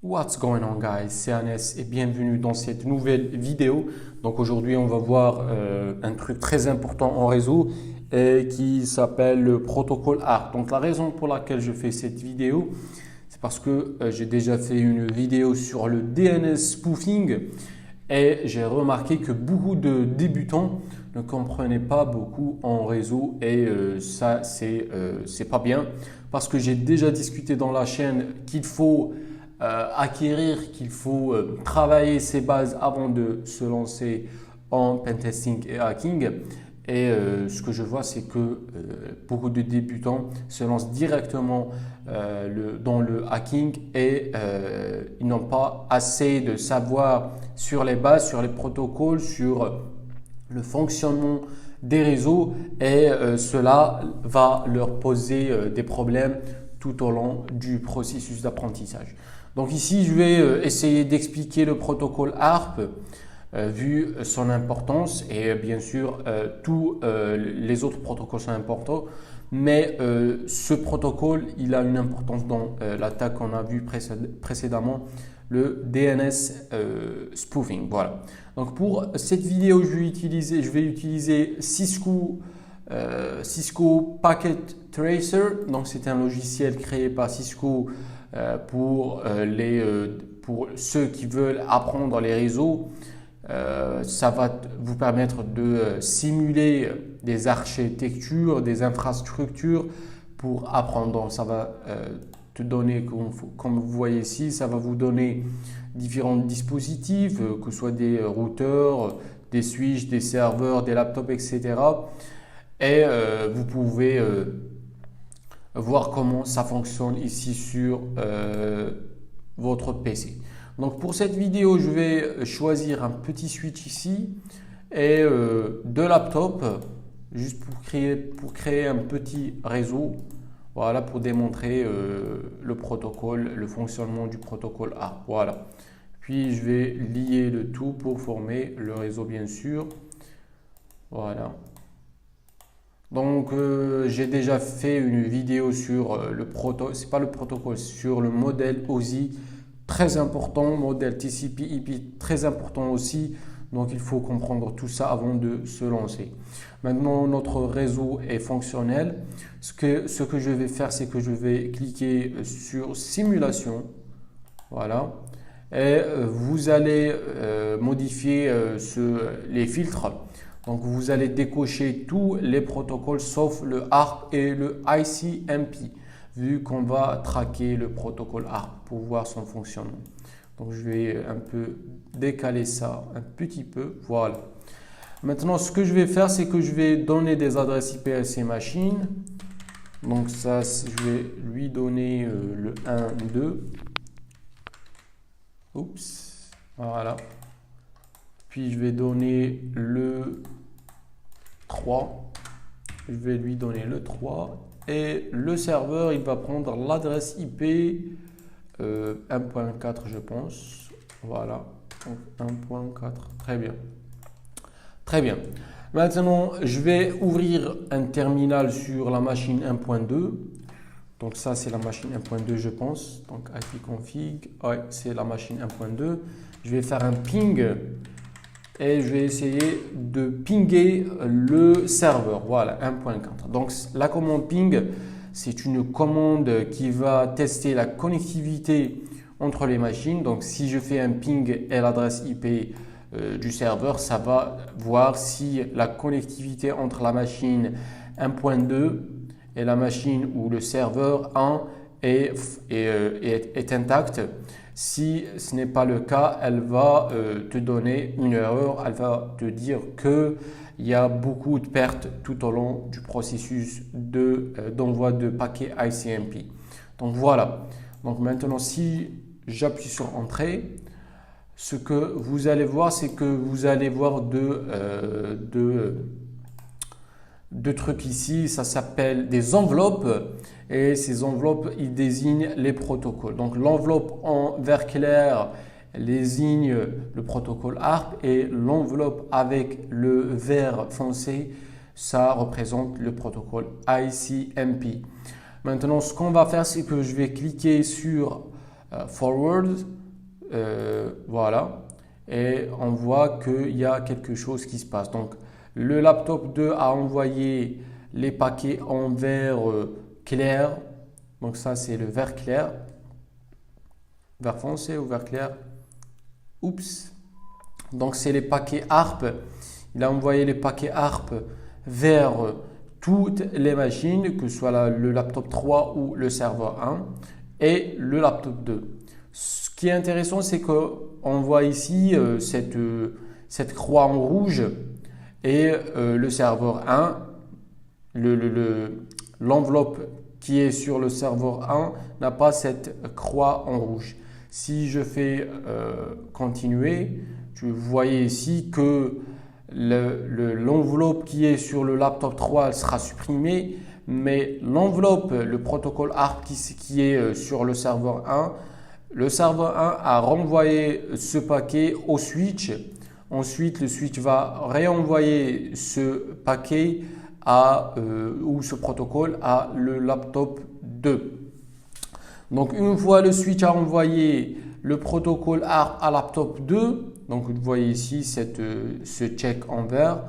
What's going on guys, c'est Anes et bienvenue dans cette nouvelle vidéo. Donc aujourd'hui on va voir un truc très important en réseau qui s'appelle le protocole ARP. Donc la raison pour laquelle je fais cette vidéo, c'est parce que j'ai déjà fait une vidéo sur le DNS spoofing et j'ai remarqué que beaucoup de débutants ne comprenaient pas beaucoup en réseau et ça c'est pas bien parce que j'ai déjà discuté dans la chaîne qu'il faut acquérir, qu'il faut travailler ses bases avant de se lancer en pentesting et hacking. Et ce que je vois, c'est que beaucoup de débutants se lancent directement dans le hacking et ils n'ont pas assez de savoir sur les bases, sur les protocoles, sur le fonctionnement des réseaux et cela va leur poser des problèmes tout au long du processus d'apprentissage. Donc ici, je vais essayer d'expliquer le protocole ARP vu son importance et bien sûr tous les autres protocoles sont importants, mais ce protocole il a une importance dans l'attaque qu'on a vue précédemment, le DNS spoofing. Voilà. Donc pour cette vidéo, je vais utiliser Cisco Packet Tracer. Donc c'est un logiciel créé par Cisco pour ceux qui veulent apprendre les réseaux. Ça va vous permettre de simuler des architectures, des infrastructures pour apprendre. Donc, ça va te donner, comme vous voyez ici, ça va vous donner différents dispositifs, que ce soit des routeurs, des switches, des serveurs, des laptops, etc. Et vous pouvez voir comment ça fonctionne ici sur votre PC. Donc pour cette vidéo, je vais choisir un petit switch ici et deux laptops juste pour créer un petit réseau. Voilà, pour démontrer le protocole, le fonctionnement du protocole ARP. Voilà. Puis je vais lier le tout pour former le réseau bien sûr. Voilà. Donc j'ai déjà fait une vidéo sur le protocole, c'est pas le protocole, sur le modèle OSI, très important, modèle TCP/IP très important aussi. Donc il faut comprendre tout ça avant de se lancer. Maintenant notre réseau est fonctionnel. Ce que je vais faire, c'est que je vais cliquer sur simulation. Voilà. Et vous allez modifier les filtres. Donc vous allez décocher tous les protocoles sauf le ARP et le ICMP, vu qu'on va traquer le protocole ARP pour voir son fonctionnement. Donc je vais un peu décaler ça un petit peu. Voilà. Maintenant, ce que je vais faire, c'est que je vais donner des adresses IP à ces machines. Donc ça, je vais lui donner le 1, 2. Oups. Voilà. Puis je vais donner le 3. Je vais lui donner le 3. Et le serveur, il va prendre l'adresse IP 1.4, je pense. Voilà. Donc 1.4. Très bien. Très bien. Maintenant, je vais ouvrir un terminal sur la machine 1.2. Donc ça, c'est la machine 1.2, je pense. Donc ipconfig. Ouais, c'est la machine 1.2. Je vais faire un ping. Et je vais essayer de pinguer le serveur. Voilà, 1.4. Donc la commande ping, c'est une commande qui va tester la connectivité entre les machines. Donc si je fais un ping et l'adresse IP du serveur, ça va voir si la connectivité entre la machine 1.2 et la machine ou le serveur 1 est intacte. Si ce n'est pas le cas, elle va te donner une erreur. Elle va te dire qu'il y a beaucoup de pertes tout au long du processus d'envoi de paquets ICMP. Donc voilà. Donc maintenant, si j'appuie sur Entrée, ce que vous allez voir, c'est que vous allez voir deux trucs ici. Ça s'appelle des enveloppes. Et ces enveloppes, ils désignent les protocoles. Donc l'enveloppe en vert clair désigne le protocole ARP et l'enveloppe avec le vert foncé, ça représente le protocole ICMP. Maintenant, ce qu'on va faire, c'est que je vais cliquer sur forward, voilà, et on voit qu'il y a quelque chose qui se passe. Donc le laptop 2 a envoyé les paquets en vert clair, donc ça c'est le vert clair, vert foncé ou vert clair, oups, donc c'est les paquets ARP, il a envoyé les paquets ARP vers toutes les machines, que ce soit le laptop 3 ou le serveur 1 et le laptop 2. Ce qui est intéressant, c'est qu'on voit ici cette croix en rouge et le serveur 1, l'enveloppe qui est sur le serveur 1 n'a pas cette croix en rouge. Si je fais continuer, vous voyez ici que l'enveloppe qui est sur le laptop 3 elle sera supprimée, mais l'enveloppe, le protocole ARP qui est sur le serveur 1, le serveur 1 a renvoyé ce paquet au switch. Ensuite, le switch va réenvoyer ce paquet ou ce protocole à le laptop 2. Donc, une fois le switch a envoyé le protocole ARP à laptop 2, donc vous voyez ici ce check en vert,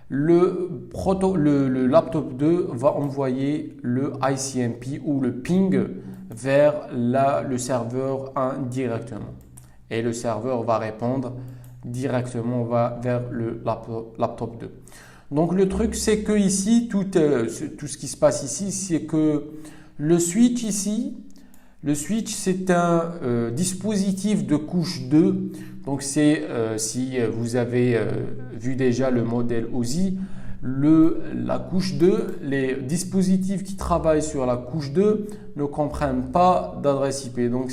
le laptop 2 va envoyer le ICMP ou le ping vers le serveur 1 directement. Et le serveur va répondre directement vers le laptop 2. Donc le truc, c'est que ici, tout ce qui se passe ici, c'est que le switch ici, c'est un dispositif de couche 2. Donc c'est, si vous avez vu déjà le modèle OSI, la couche 2, les dispositifs qui travaillent sur la couche 2 ne comprennent pas d'adresse IP. Donc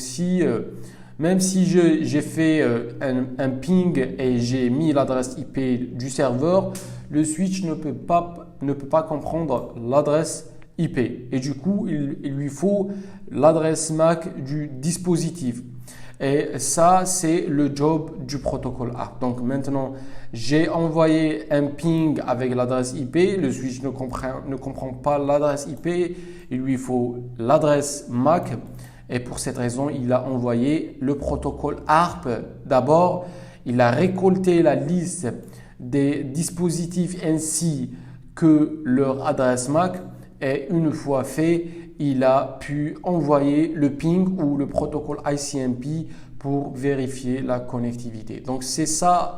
même si j'ai fait un ping et j'ai mis l'adresse IP du serveur, le switch ne peut pas comprendre l'adresse IP. Et du coup, il lui faut l'adresse MAC du dispositif. Et ça, c'est le job du protocole ARP. Donc maintenant, j'ai envoyé un ping avec l'adresse IP. Le switch ne comprend pas l'adresse IP. Il lui faut l'adresse MAC. Et pour cette raison, il a envoyé le protocole ARP. D'abord, il a récolté la liste des dispositifs ainsi que leur adresse MAC. Et une fois fait, il a pu envoyer le ping ou le protocole ICMP pour vérifier la connectivité. Donc c'est ça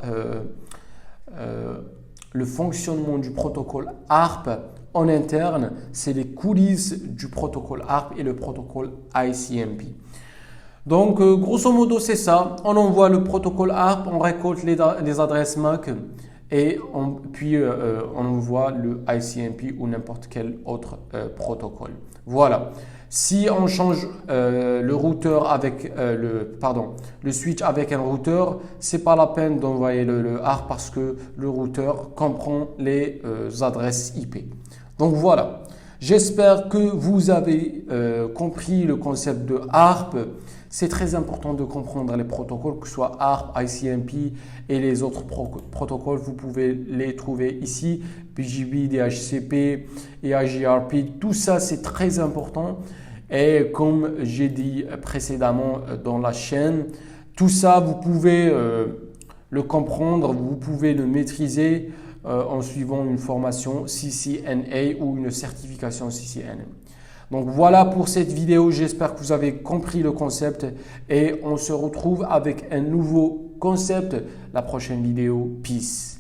le fonctionnement du protocole ARP en interne, c'est les coulisses du protocole ARP et le protocole ICMP. Donc grosso modo c'est ça, on envoie le protocole ARP, on récolte les adresses MAC et puis on envoie le ICMP ou n'importe quel autre protocole. Voilà. Si on change le routeur avec le switch avec un routeur, c'est pas la peine d'envoyer le ARP parce que le routeur comprend les adresses IP. Donc voilà. J'espère que vous avez compris le concept de ARP. C'est très important de comprendre les protocoles, que ce soit ARP, ICMP et les autres protocoles. Vous pouvez les trouver ici, BGP, DHCP, EIGRP. Tout ça, c'est très important. Et comme j'ai dit précédemment dans la chaîne, tout ça, vous pouvez le comprendre, vous pouvez le maîtriser en suivant une formation CCNA ou une certification CCNA. Donc voilà pour cette vidéo, j'espère que vous avez compris le concept et on se retrouve avec un nouveau concept la prochaine vidéo. Peace.